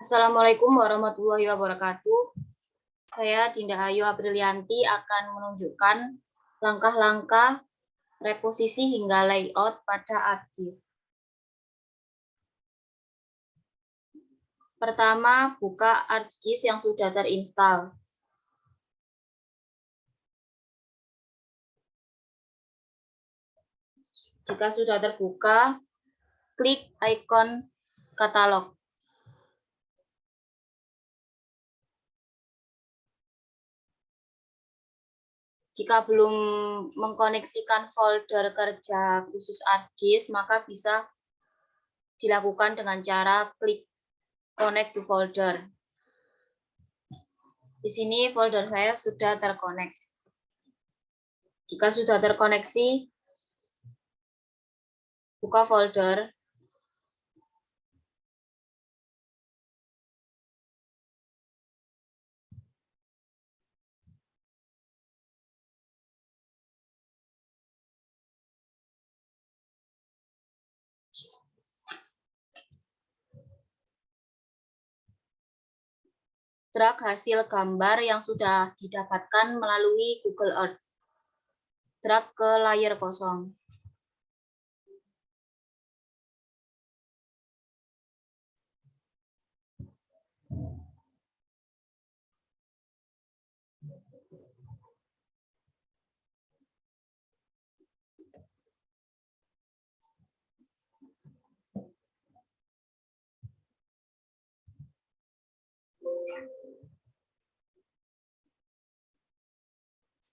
Assalamualaikum warahmatullahi wabarakatuh. Saya Dinda Ayu Aprilianti akan menunjukkan langkah-langkah reposisi hingga layout pada ArcGIS. Pertama, buka ArcGIS yang sudah terinstall. Jika sudah terbuka, klik ikon katalog. Jika belum mengkoneksikan folder kerja khusus ArcGIS, maka bisa dilakukan dengan cara klik Connect to Folder. Di sini folder saya sudah terkoneksi. Jika sudah terkoneksi, buka folder. Drag hasil gambar yang sudah didapatkan melalui Google Earth. Drag ke layar kosong.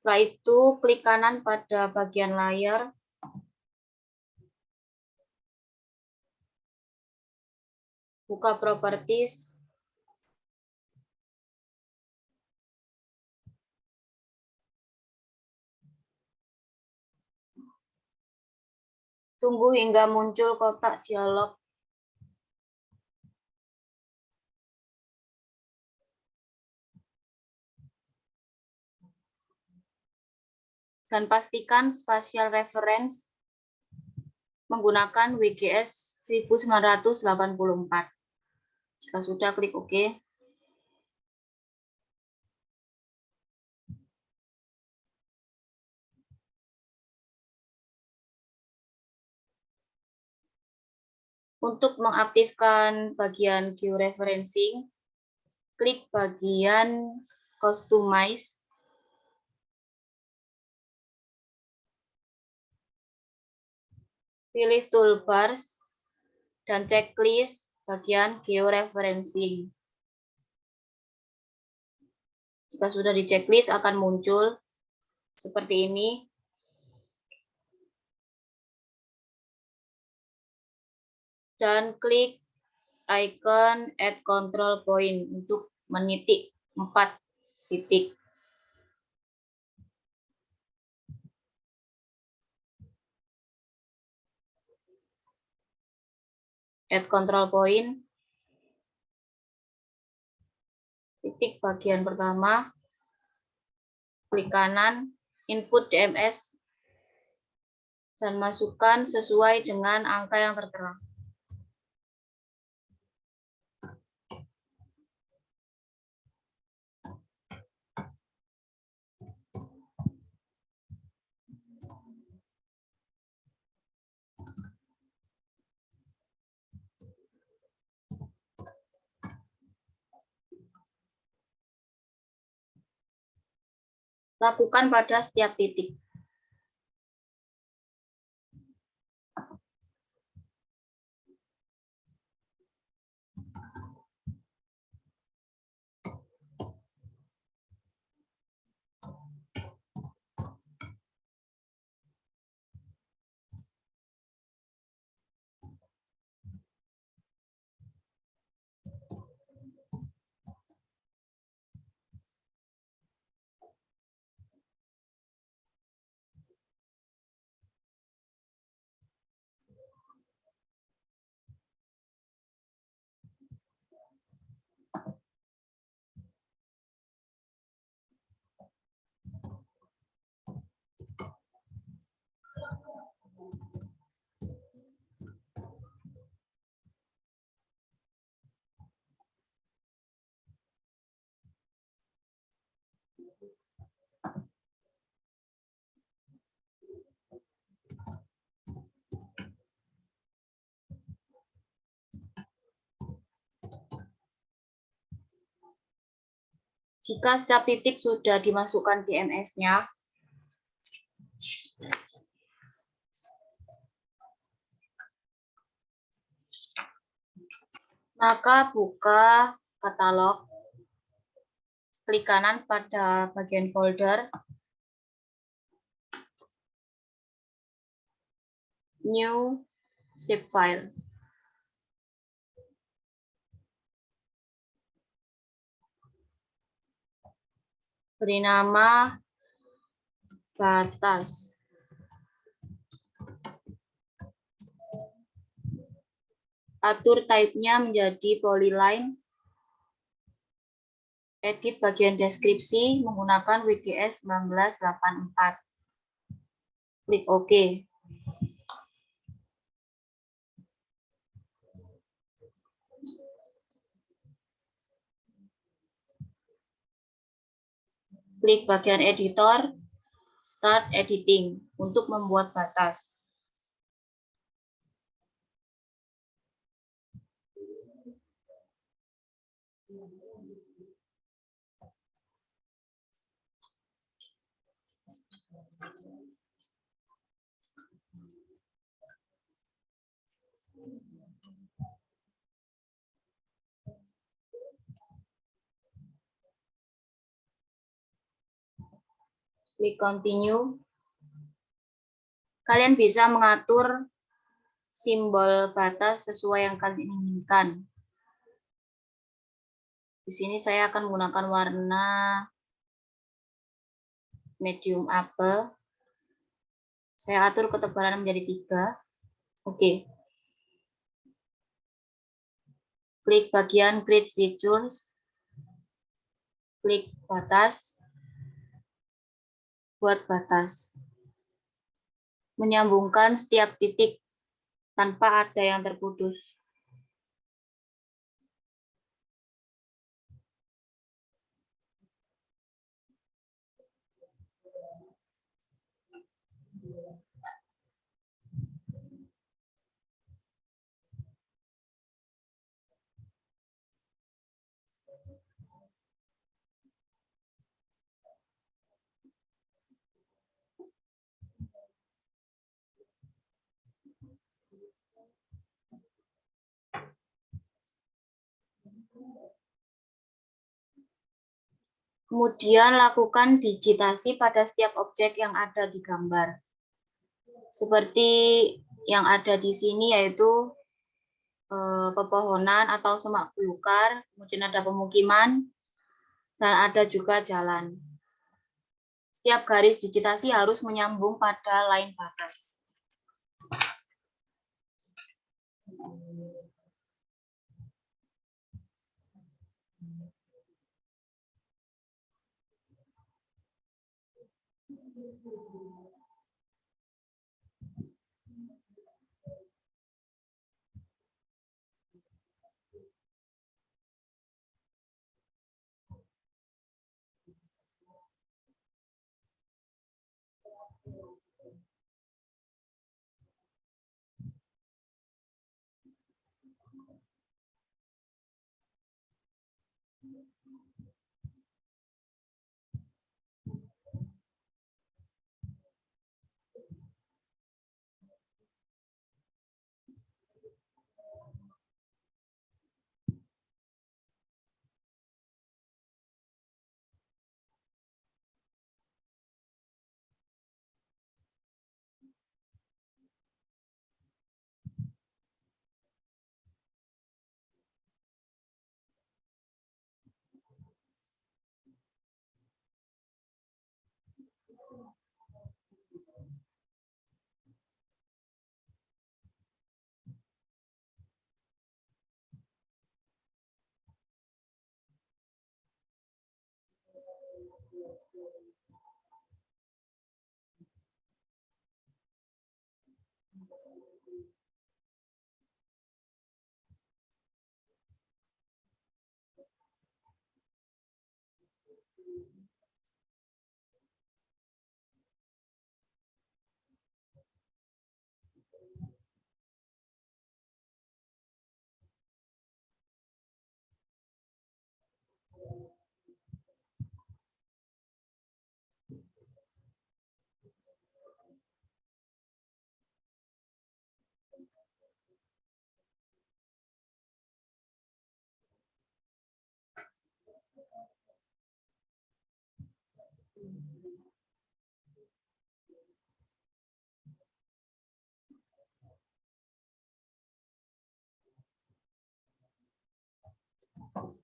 Setelah itu, klik kanan pada bagian layar. Buka Properties. Tunggu hingga muncul kotak dialog. Dan pastikan spatial reference menggunakan WGS 1984. Jika sudah, klik OK. Untuk mengaktifkan bagian georeferencing, klik bagian Customize. Pilih Toolbars dan checklist bagian georeferencing. Jika sudah di checklist akan muncul seperti ini. Dan klik icon Add Control Point untuk menitik 4 titik. Add Control Point. Titik bagian pertama. Klik kanan, input DMS, dan masukkan sesuai dengan angka yang tertera. Lakukan pada setiap titik. Jika setiap titik sudah dimasukkan di MS-nya, maka buka katalog, klik kanan pada bagian folder, New Zip File. Beri nama batas. Atur type-nya menjadi polyline. Edit bagian deskripsi menggunakan WGS 1984. Klik OK. Klik bagian editor, Start Editing untuk membuat batas. Klik Continue. Kalian bisa mengatur simbol batas sesuai yang kalian inginkan. Di sini saya akan menggunakan warna medium apel. Saya atur ketebalan menjadi 3. Oke. Klik bagian Create Features. Klik batas. Buat batas. Menyambungkan setiap titik tanpa ada yang terputus. Kemudian lakukan digitasi pada setiap objek yang ada di gambar. Seperti yang ada di sini yaitu pepohonan atau semak belukar, kemudian ada pemukiman, dan ada juga jalan. Setiap garis digitasi harus menyambung pada line batas.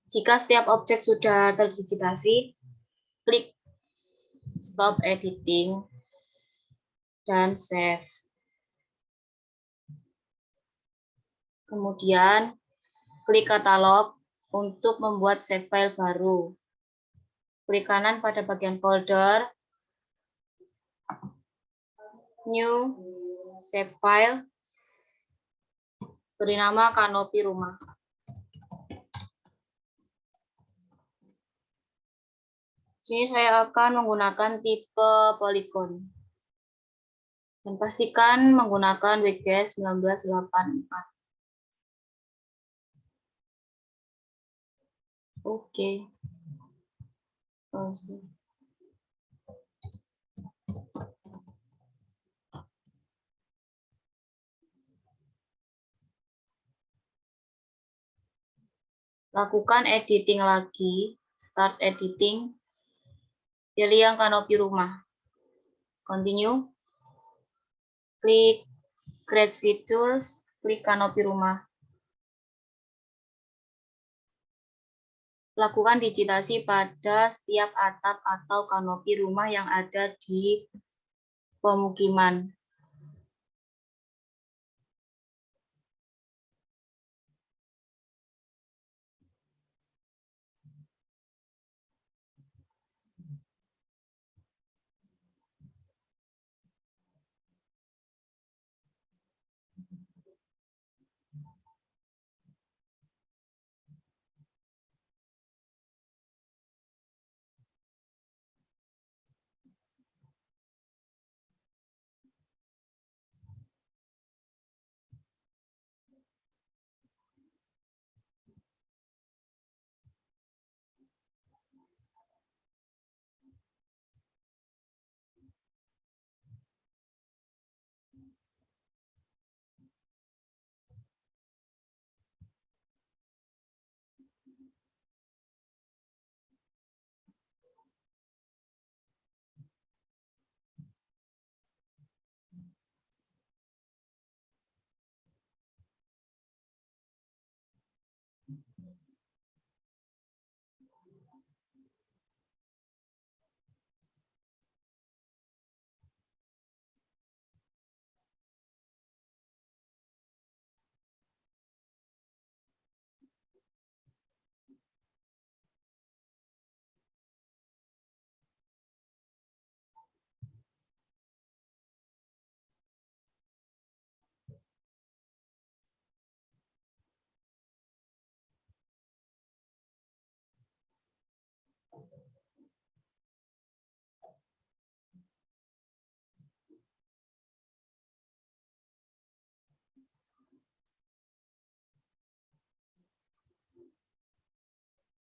Jika setiap objek sudah terdigitasi, klik Stop Editing dan Save. Kemudian, klik Katalog untuk membuat save file baru. Klik kanan pada bagian folder, New, Save File, beri nama kanopi rumah. Sini saya akan menggunakan tipe polygon. Dan pastikan menggunakan WGS 1984. Oke. Lakukan editing lagi, start editing, pilih yang kanopi rumah. Continue, klik create features, klik kanopi rumah. Lakukan digitasi pada setiap atap atau kanopi rumah yang ada di pemukiman.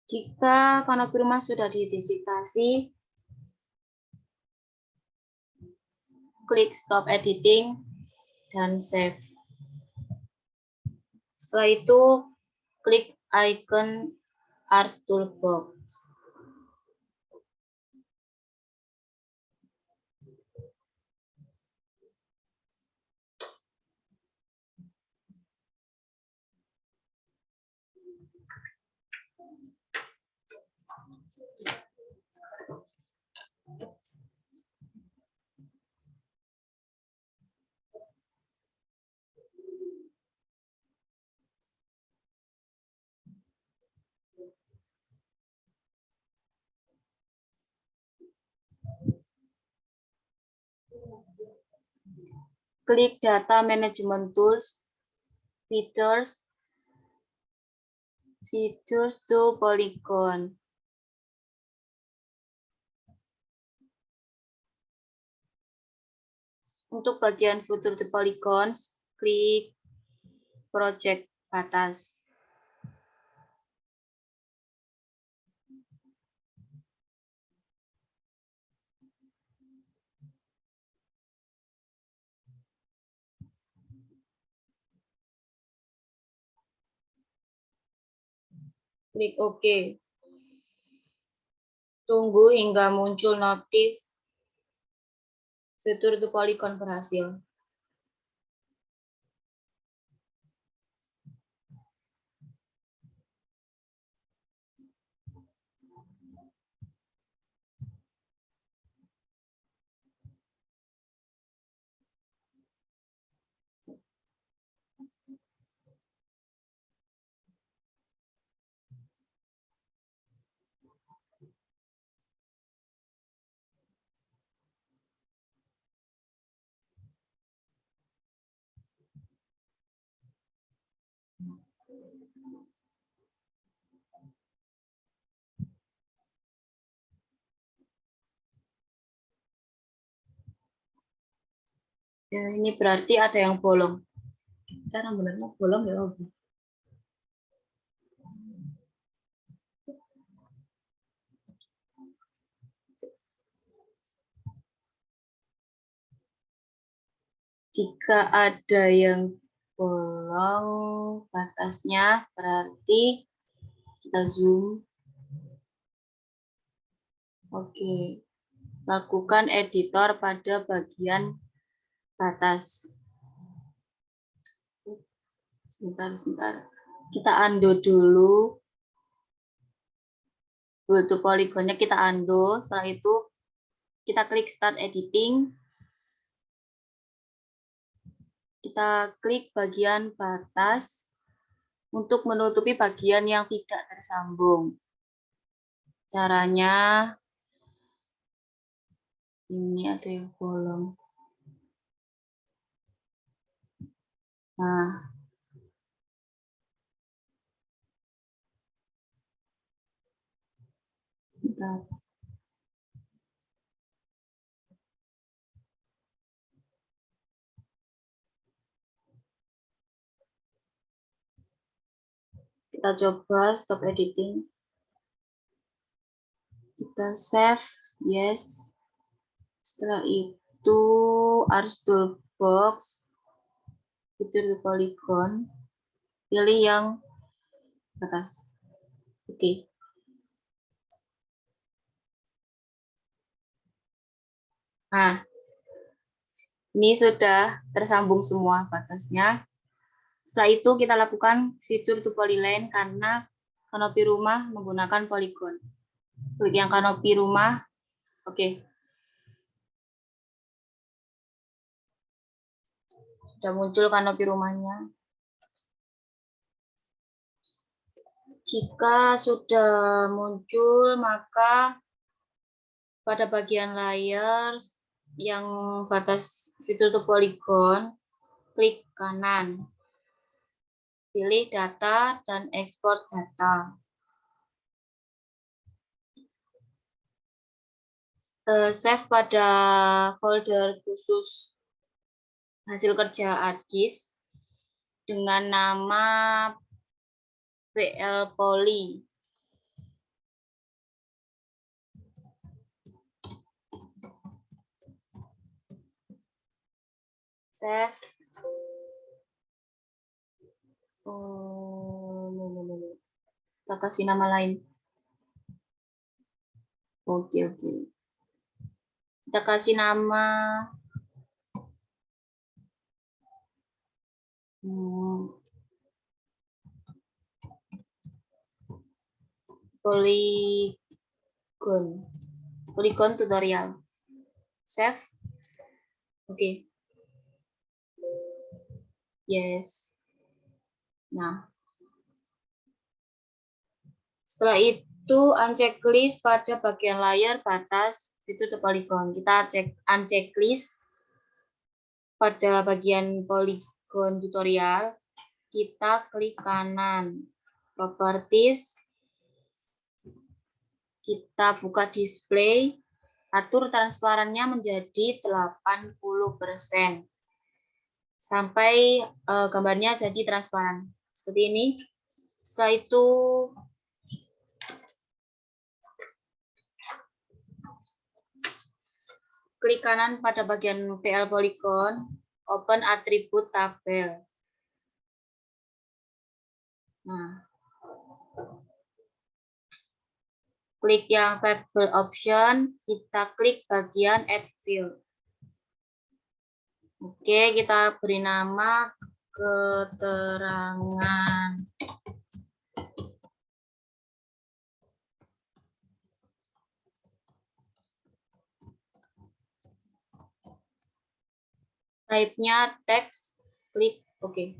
Jika kanopi rumah sudah didigitasi, klik stop editing dan save. Setelah itu, klik icon Art Toolbox. Klik Data Management Tools, Features to Polygon. Untuk bagian Future to Polygons, klik Project atas. Klik OK. Tunggu hingga muncul notif fitur to polygon berhasil. Ya, ini berarti ada yang bolong. Cara benernya bolong ya, Obi. Jika ada yang bolong batasnya, berarti kita zoom. Oke. Lakukan editor pada bagian batas. Sebentar. Kita undo dulu. Untuk poligonnya kita undo. Setelah itu kita klik start editing. Kita klik bagian batas untuk menutupi bagian yang tidak tersambung. Caranya ini ada yang bolong. Nah, bentar. Kita coba stop editing. Kita save, yes. Setelah itu arus toolbox, fitur to polygon, pilih yang atas. Oke. Nah, ini sudah tersambung semua batasnya. Setelah itu kita lakukan fitur to polyline karena kanopi rumah menggunakan polygon. Klik yang kanopi rumah. Oke. Sudah muncul kanopi rumahnya. Jika sudah muncul, maka pada bagian layers yang batas fitur to polygon, klik kanan. Pilih data dan ekspor data. Save pada folder khusus hasil kerja ArcGIS dengan nama PL Poly. Save. Kita kasih nama lain. Oke. Kita kasih nama polygon tutorial. Save. Oke. Yes. Nah, setelah itu unchecklist pada bagian layar batas fitur to polygon. Kita unchecklist pada bagian polygon tutorial. Kita klik kanan, properties, kita buka display, atur transparannya menjadi 80%. Sampai gambarnya jadi transparan. Seperti ini. Setelah itu, klik kanan pada bagian PL Polygon, open atribut tabel. Nah, klik yang table option, kita klik bagian add field. Oke, kita beri nama keterangan. Type-nya teks, klik OK.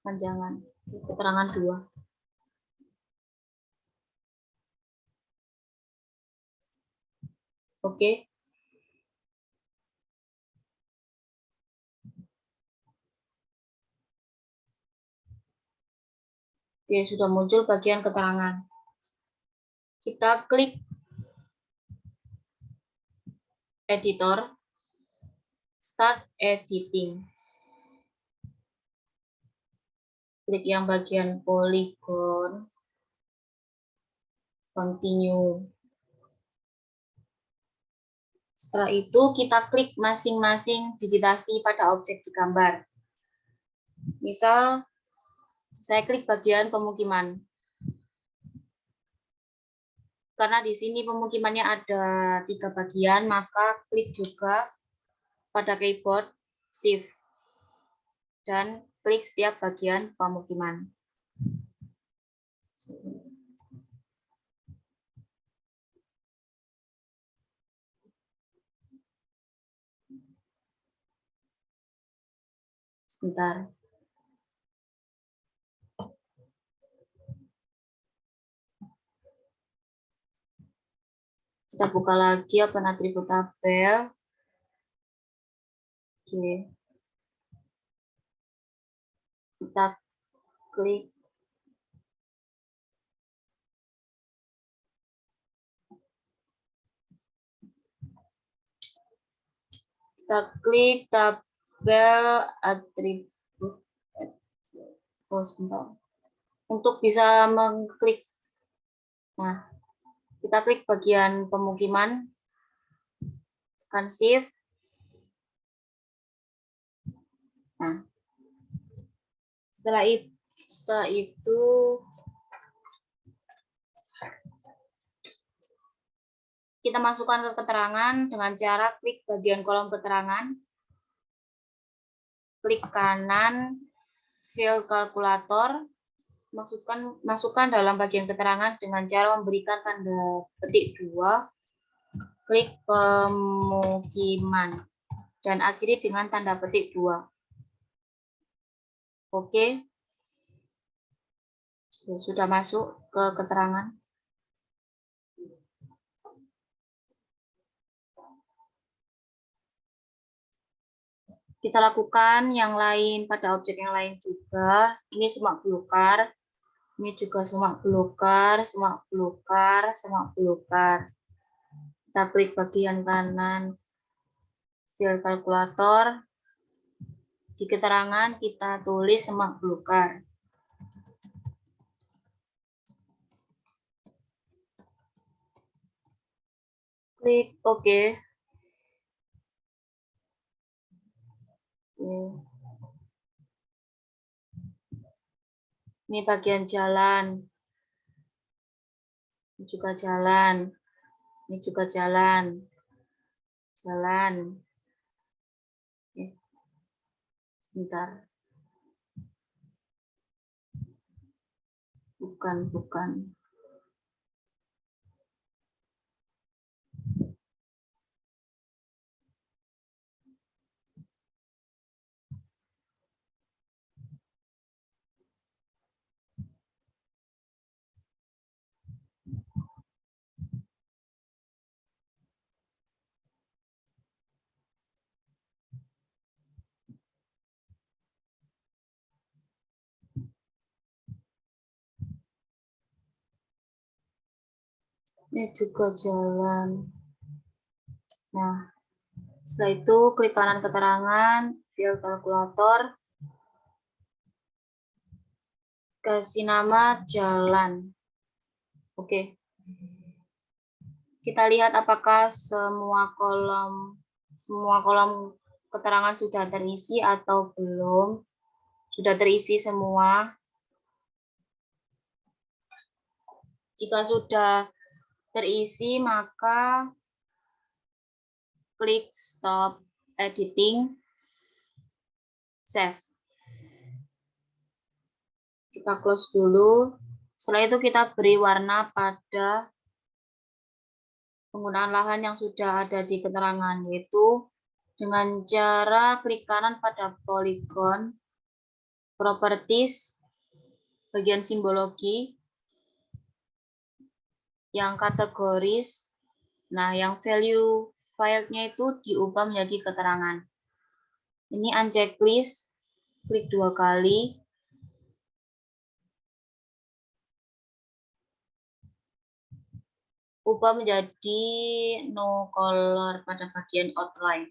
Panjangan, keterangan 2. Oke. Oke, sudah muncul bagian keterangan. Kita klik editor, start editing. Klik yang bagian polygon, continue. Setelah itu kita klik masing-masing digitasi pada objek di gambar. Misal, saya klik bagian pemukiman. Karena di sini pemukimannya ada 3 bagian, maka klik juga pada keyboard Shift dan klik setiap bagian pemukiman. Sebentar. Kita buka lagi open atribut tabel. Oke. Kita klik tabel atribut. Oh, sebentar. Untuk bisa mengklik. Nah, kita klik bagian pemukiman. Tekan Shift. Nah, setelah itu kita masukkan ke keterangan dengan cara klik bagian kolom keterangan, klik kanan field kalkulator, masukkan dalam bagian keterangan dengan cara memberikan tanda petik 2, klik pemukiman, dan akhiri dengan tanda petik 2. Oke. Sudah masuk ke keterangan. Kita lakukan yang lain pada objek yang lain juga. Ini semak belukar. Ini juga semak belukar, semak belukar, semak belukar. Kita klik bagian kanan field kalkulator. Di keterangan kita tulis semak belukar. Klik OK. Ini bagian jalan. Ini juga jalan. Ini juga jalan. Jalan. Oke. Sebentar. Bukan. Ini juga jalan. Nah, setelah itu klik kanan keterangan, field kalkulator, kasih nama jalan. Oke. Kita lihat apakah semua kolom keterangan sudah terisi atau belum. Sudah terisi semua. Jika sudah terisi, maka klik stop editing, save. Kita close dulu. Setelah itu kita beri warna pada penggunaan lahan yang sudah ada di keterangan, yaitu dengan cara klik kanan pada polygon, properties, bagian simbologi, yang kategoris, nah yang value filenya itu diubah menjadi keterangan. Ini uncheck list, klik 2 kali. Ubah menjadi no color pada bagian outline.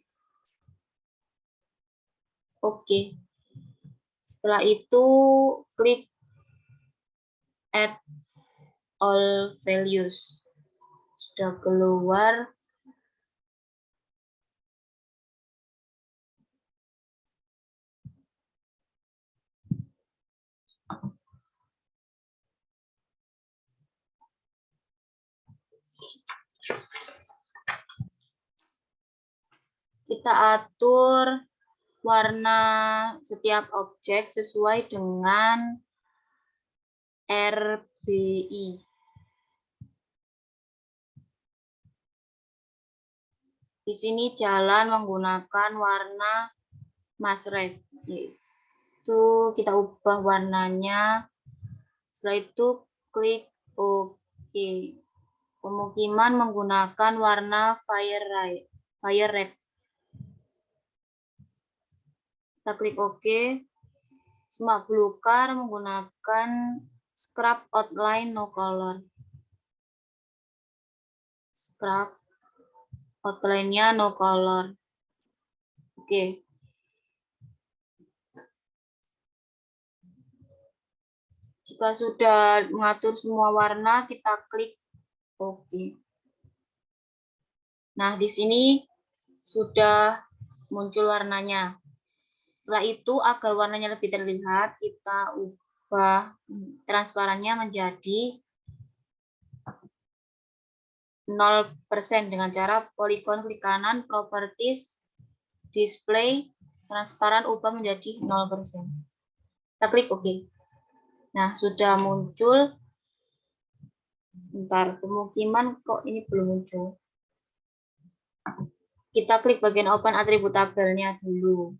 Oke. Setelah itu klik add all values. Sudah keluar. Kita atur warna setiap objek sesuai dengan RBI. Di sini jalan menggunakan warna masred, yaitu kita ubah warnanya. Setelah itu klik OK. Pemukiman menggunakan warna fire red. Kita klik OK. Semak belukar menggunakan scrap outline no color. Scrap outline-nya no color. Oke. Jika sudah mengatur semua warna, kita klik OK. Nah, di sini sudah muncul warnanya. Setelah itu, agar warnanya lebih terlihat, kita ubah transparannya menjadi 0% dengan cara polygon klik kanan, properties, display, transparan ubah menjadi 0%. Kita klik OK. Nah, sudah muncul. Bentar, pemukiman kok ini belum muncul. Kita klik bagian open atribut tabelnya dulu.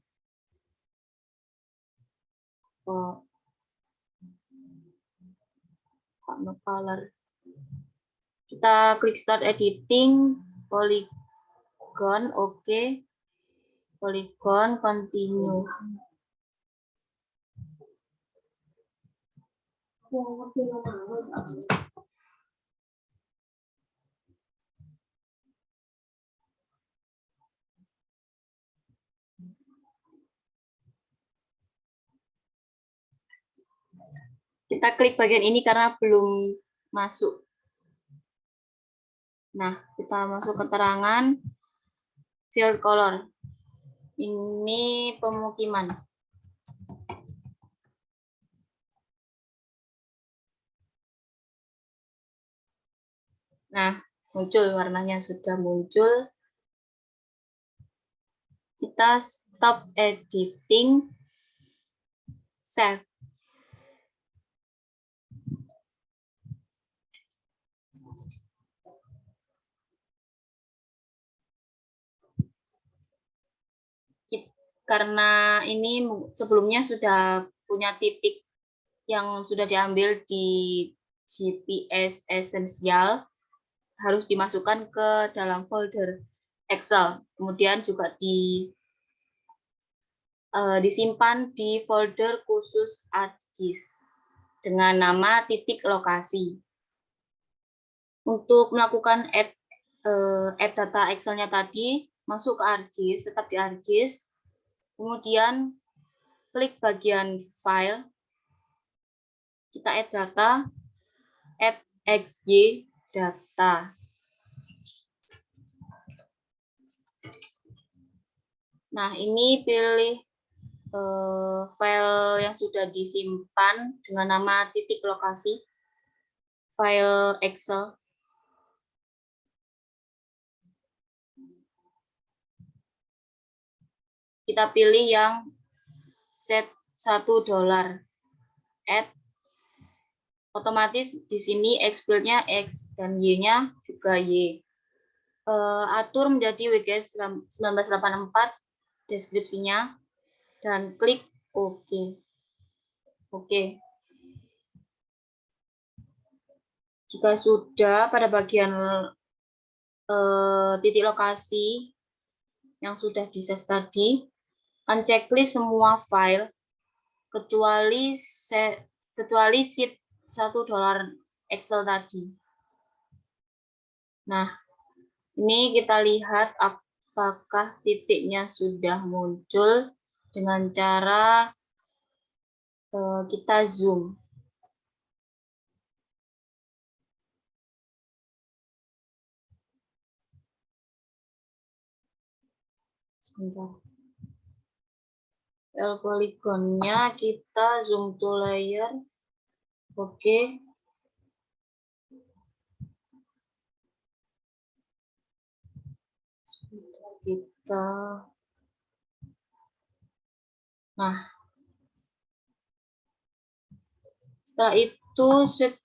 No color. Kita klik start editing, polygon, oke. Polygon, continue. Kita klik bagian ini karena belum masuk. Nah, kita masuk keterangan field color. Ini pemukiman. Nah, muncul warnanya, sudah muncul. Kita stop editing, save. Karena ini sebelumnya sudah punya titik yang sudah diambil di GPS Essential, harus dimasukkan ke dalam folder Excel. Kemudian juga disimpan di folder khusus ArcGIS dengan nama titik lokasi. Untuk melakukan add data Excel-nya tadi, masuk ke ArcGIS, tetap di ArcGIS, kemudian klik bagian file, kita add data, add XY data. Nah, ini pilih file yang sudah disimpan dengan nama titik lokasi, file Excel. Kita pilih yang set $1. Add. Otomatis di sini X-build-nya X dan Y-nya juga Y. Atur menjadi WGS 1984 deskripsinya dan klik OK. Oke. Jika sudah pada bagian titik lokasi yang sudah di-save tadi, unchecklist semua file kecuali sheet $1 Excel tadi. Nah, ini kita lihat apakah titiknya sudah muncul dengan cara kita zoom. Sebentar. Poligonnya kita zoom to layer. Oke. Sebentar kita. Nah. Setelah itu $1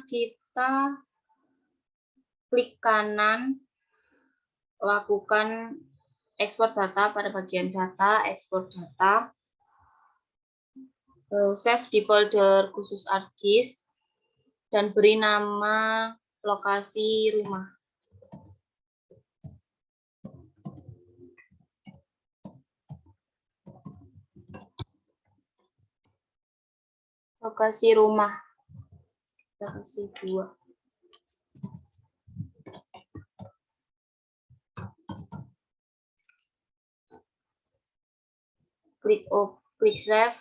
kita klik kanan, lakukan ekspor data pada bagian data, ekspor data, save di folder khusus ArcGIS, dan beri nama lokasi rumah. Lokasi rumah. Kita kasih 2. Klik save.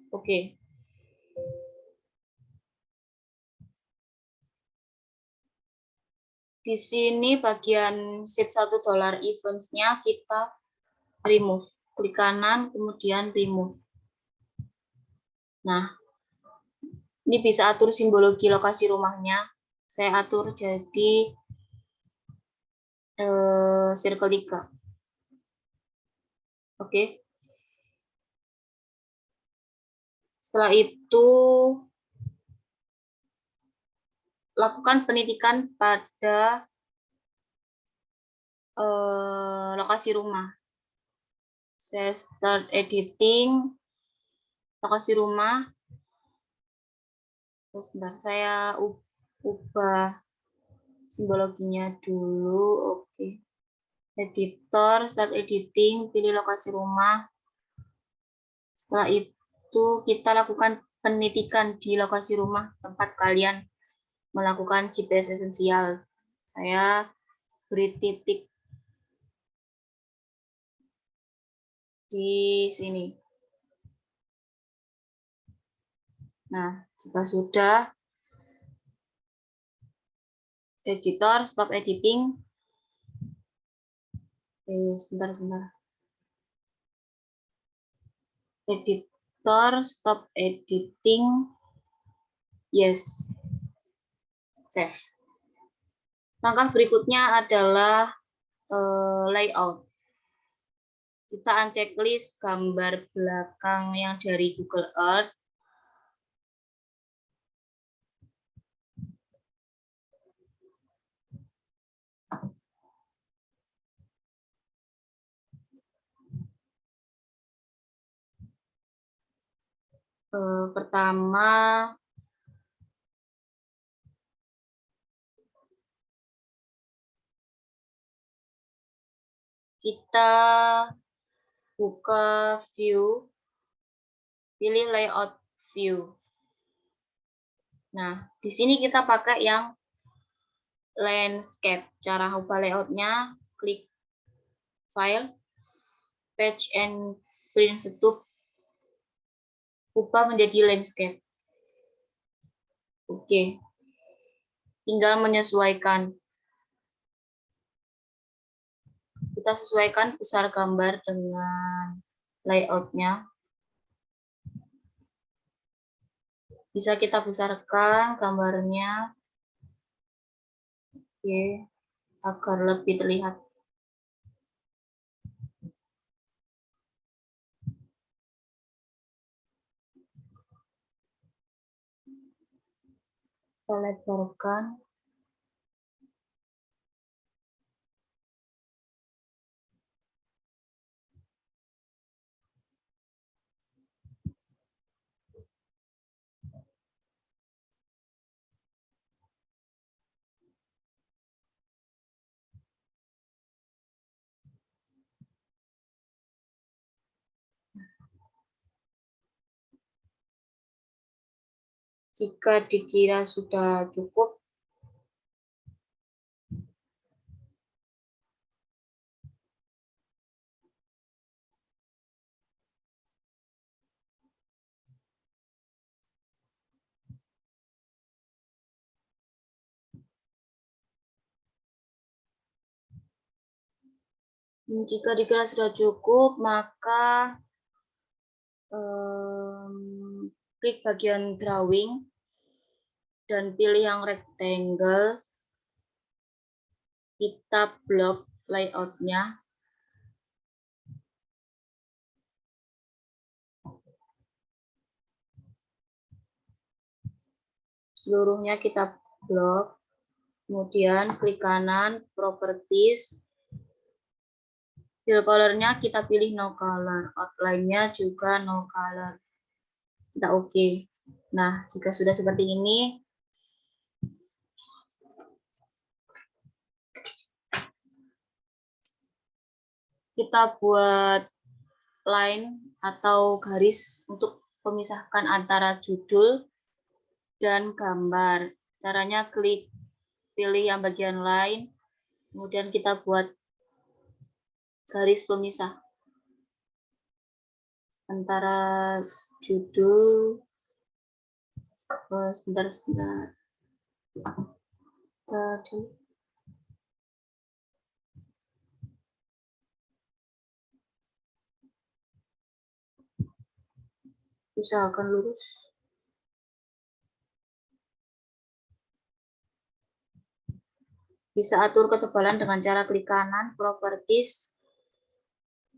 Oke. Di sini bagian sheet $1 events-nya kita remove. Klik kanan, kemudian remove. Nah, ini bisa atur simbologi lokasi rumahnya. Saya atur jadi circle 3. Oke. Setelah itu, lakukan penitikan pada lokasi rumah. Saya start editing lokasi rumah. Sebentar, saya ubah simbologinya dulu. Oke. Editor, start editing, pilih lokasi rumah. Setelah itu kita lakukan penitikan di lokasi rumah tempat kalian melakukan GPS esensial. Saya beri titik di sini. Nah, jika sudah, editor, stop editing. Sebentar. Editor, stop editing. Yes. Save. Langkah berikutnya adalah layout. Kita unchecklist gambar belakang yang dari Google Earth. Pertama, kita buka view, pilih layout view. Nah, di sini kita pakai yang landscape. Cara ubah layoutnya, klik file, patch and print setup, ubah menjadi landscape. Oke, tinggal menyesuaikan. Kita sesuaikan besar gambar dengan layoutnya. Bisa kita besarkan gambarnya, oke, agar lebih terlihat. Kita lebarkan. Jika dikira sudah cukup, maka klik bagian drawing dan pilih yang rectangle. Kita blok layout-nya. Seluruhnya kita blok. Kemudian klik kanan, properties. Fill color-nya kita pilih no color. Outline-nya juga no color. Kita oke. Nah, jika sudah seperti ini, kita buat line atau garis untuk memisahkan antara judul dan gambar. Caranya klik pilih yang bagian line, kemudian kita buat garis pemisah antara judul. Sebentar. Tadi. Usahakan lurus. Bisa atur ketebalan dengan cara klik kanan, properties.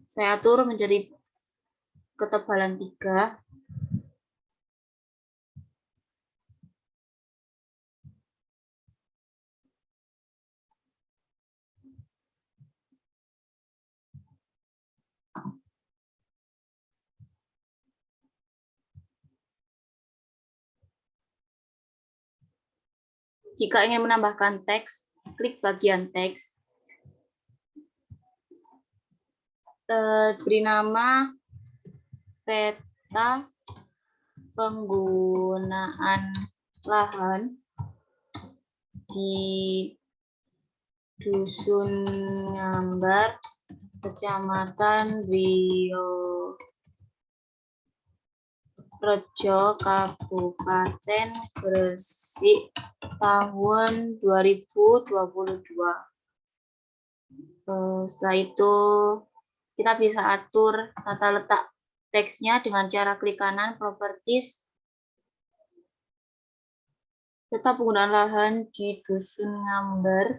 Saya atur menjadi ketebalan 3. Jika ingin menambahkan teks, klik bagian teks. Beri nama peta penggunaan lahan di Dusun Ngambar, Kecamatan Rejo, Kabupaten Gresik, tahun 2022. Setelah itu kita bisa atur tata letak teksnya dengan cara klik kanan, properties, peta penggunaan lahan di Dusun Ngambar,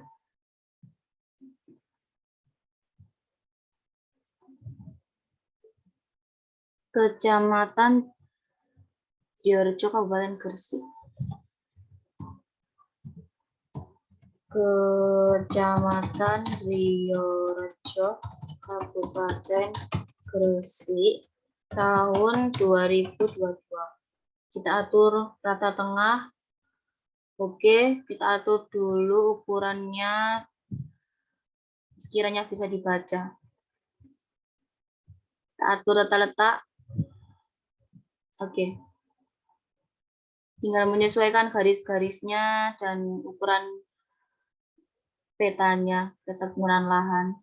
Kecamatan Rejo, Kabupaten Gresik. Kecamatan Rejo, Kabupaten Gresik, tahun 2022. Kita atur rata tengah. Oke, kita atur dulu ukurannya sekiranya bisa dibaca. Kita atur tata letak. Oke. Tinggal menyesuaikan garis-garisnya dan ukuran petanya, peta penggunaan lahan.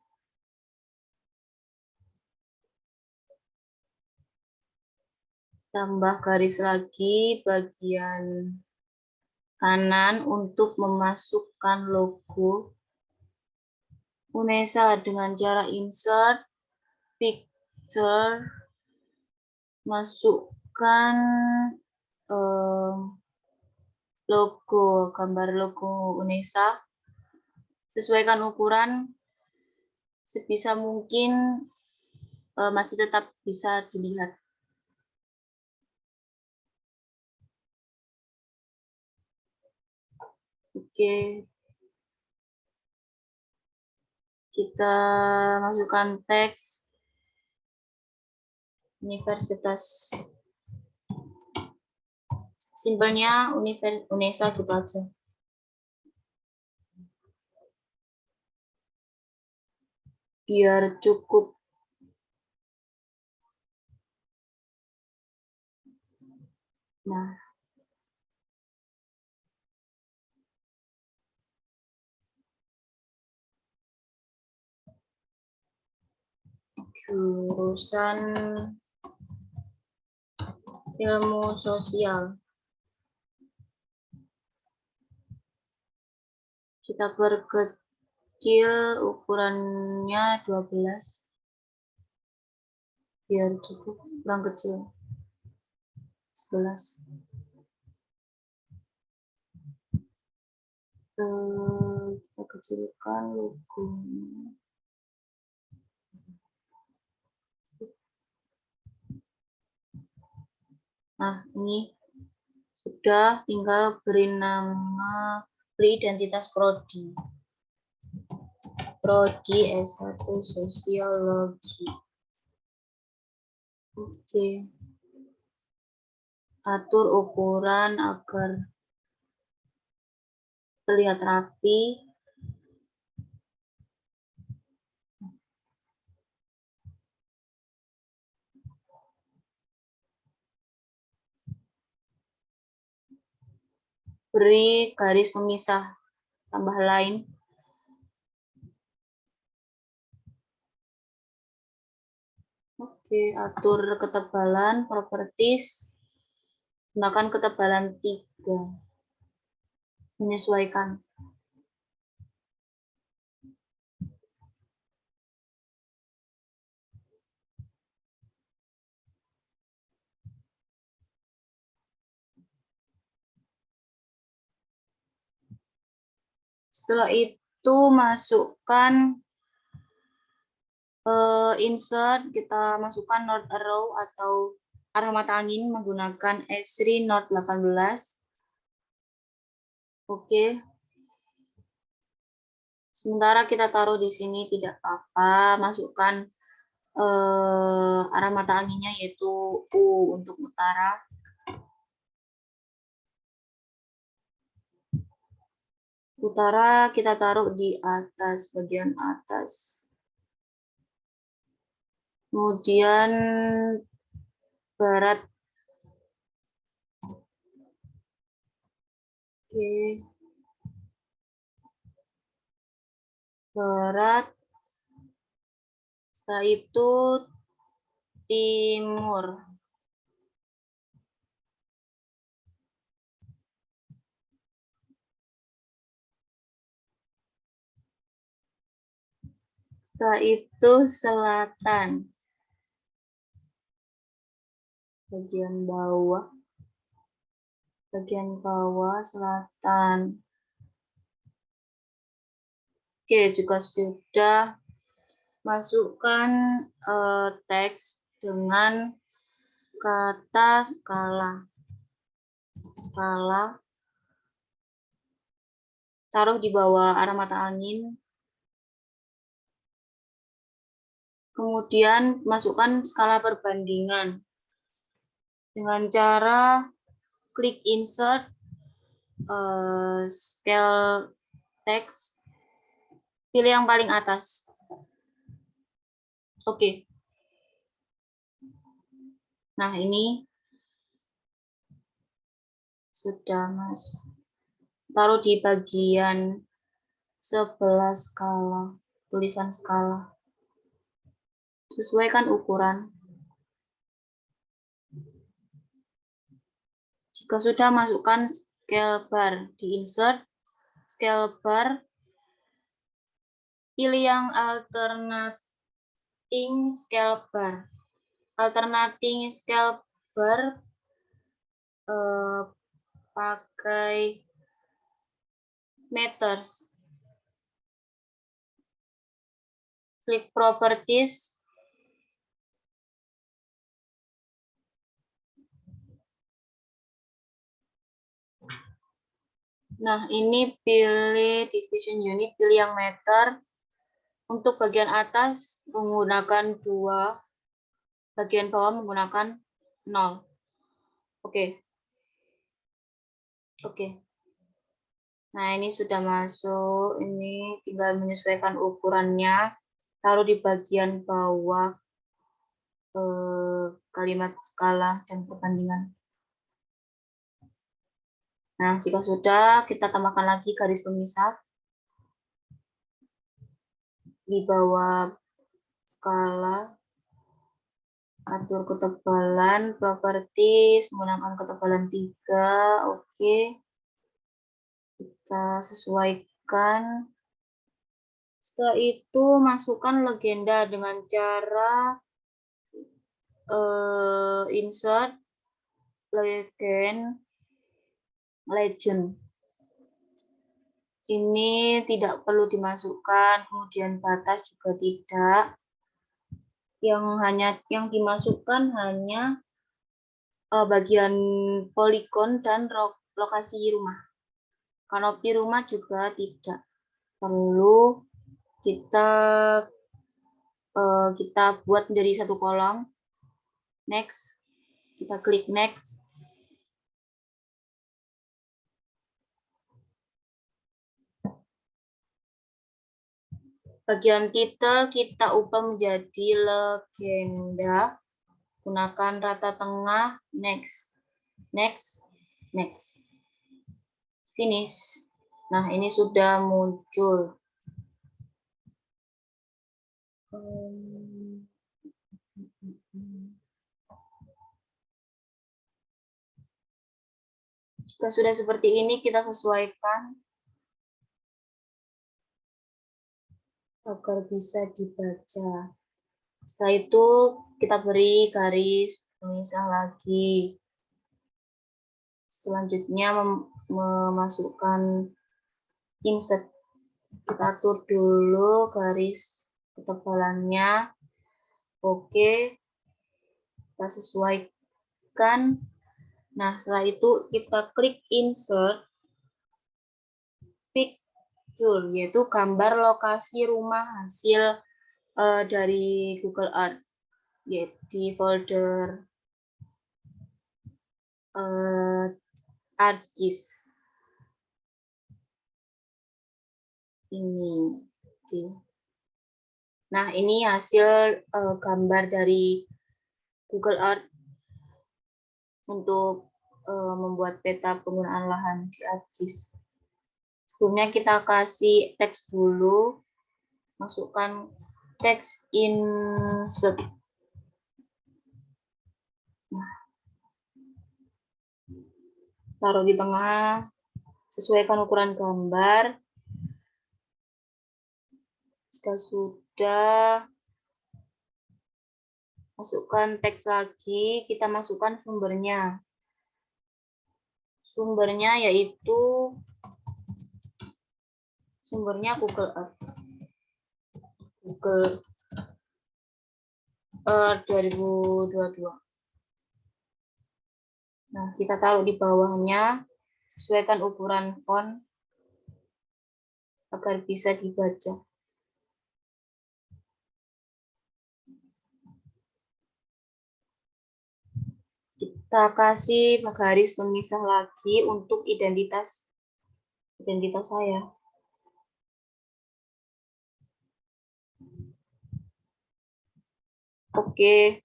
Tambah garis lagi bagian kanan untuk memasukkan logo UNESA dengan cara insert, picture, masukkan logo, gambar logo UNESA. Sesuaikan ukuran sebisa mungkin masih tetap bisa dilihat. Oke. Kita masukkan teks universitas. Simpelnya UNESA gitu aja. Biar cukup. Nah, jurusan ilmu sosial. Kita perkecil ukurannya 12. Biar cukup, kurang kecil. 11. Kita kecilkan logonya. Nah, ini sudah, tinggal beri nama, beri identitas prodi. Prodi S1 Sosiologi. Oke. Atur ukuran agar terlihat rapi. Beri garis pemisah tambah line. Oke, atur ketebalan, properties. Gunakan ketebalan 3. Menyesuaikan. Setelah itu masukkan insert, kita masukkan north arrow atau arah mata angin menggunakan Esri North 18. Oke. Sementara kita taruh di sini tidak apa-apa, masukkan arah mata anginnya yaitu U untuk utara. Utara kita taruh di atas, bagian atas. Kemudian barat. Oke. Barat. Setelah itu timur. Setelah itu selatan. Bagian bawah. Bagian bawah selatan. Oke, juga sudah. Masukkan teks dengan kata skala. Skala. Taruh di bawah arah mata angin. Kemudian masukkan skala perbandingan. Dengan cara klik insert, scale text, pilih yang paling atas. Oke. Nah, ini sudah masuk. Taruh di bagian sebelah skala, tulisan skala. Sesuaikan ukuran. Jika sudah, masukkan scale bar, di insert, scale bar, pilih yang alternating scale bar. Alternating scale bar pakai meters. Klik properties. Nah, ini pilih division unit, pilih yang meter. Untuk bagian atas menggunakan 2, bagian bawah menggunakan 0. Oke. Oke. Nah, ini sudah masuk. Ini tinggal menyesuaikan ukurannya. Taruh di bagian bawah kalimat skala dan perbandingan. Nah, jika sudah, kita tambahkan lagi garis pemisah. Di bawah skala, atur ketebalan, properties, menggunakan ketebalan 3. Oke. Kita sesuaikan. Setelah itu, masukkan legenda dengan cara insert legend. Ini tidak perlu dimasukkan, kemudian batas juga tidak. Yang dimasukkan hanya bagian poligon dan lokasi rumah. Kanopi rumah juga tidak perlu kita buat menjadi satu kolom. Next, kita klik next. Bagian titel kita ubah menjadi legenda. Gunakan rata tengah. Next, next, next. Finish. Nah, ini sudah muncul. Jika sudah seperti ini, kita sesuaikan agar bisa dibaca. Setelah itu, kita beri garis pemisah lagi. Selanjutnya, memasukkan insert. Kita atur dulu garis ketebalannya. Oke. Kita sesuaikan. Nah, setelah itu kita klik insert picture, yaitu gambar lokasi rumah hasil dari Google Earth, yaitu di folder ArcGIS. Ini. Oke. Nah, ini hasil gambar dari Google Earth untuk membuat peta penggunaan lahan di ArcGIS. Sebelumnya kita kasih teks dulu, masukkan teks insert. Nah, taruh di tengah, sesuaikan ukuran gambar. Jika sudah, masukkan teks lagi, kita masukkan sumbernya. Sumbernya yaitu Google Earth. Google Earth 2022. Nah, kita taruh di bawahnya, sesuaikan ukuran font agar bisa dibaca. Kita kasih garis pemisah lagi untuk identitas saya. Oke,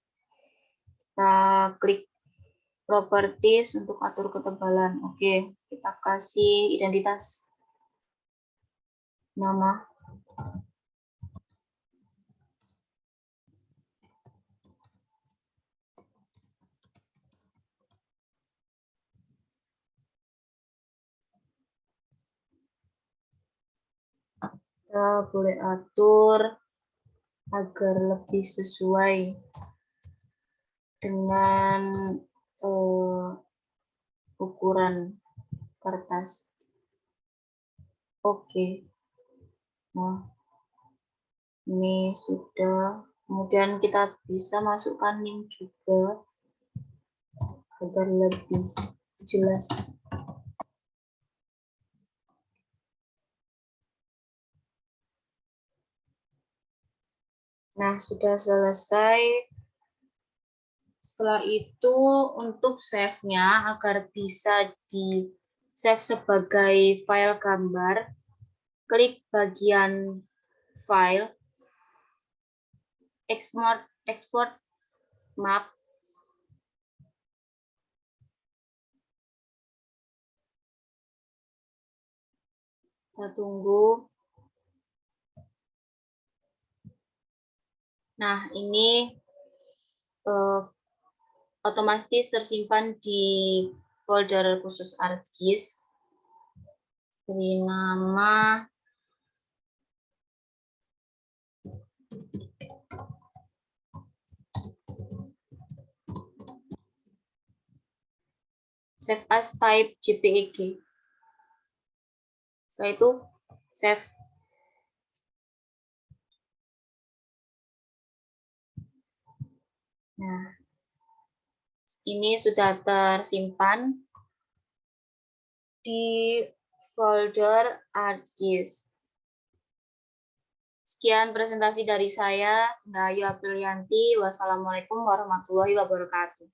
kita klik properties untuk atur ketebalan. Oke, kita kasih identitas nama. Kita boleh atur agar lebih sesuai dengan ukuran kertas. Oke. Nah, ini sudah. Kemudian kita bisa masukkan link juga agar lebih jelas. Nah, sudah selesai. Setelah itu untuk save-nya agar bisa di save sebagai file gambar, klik bagian file, export map. Kita tunggu. Nah, ini otomatis tersimpan di folder khusus ArcGIS. Beri nama save as type JPEG. Setelah itu save. Nah, ini sudah tersimpan di folder ArcGIS. Sekian presentasi dari saya, Dayu Aprilianti. Wassalamualaikum warahmatullahi wabarakatuh.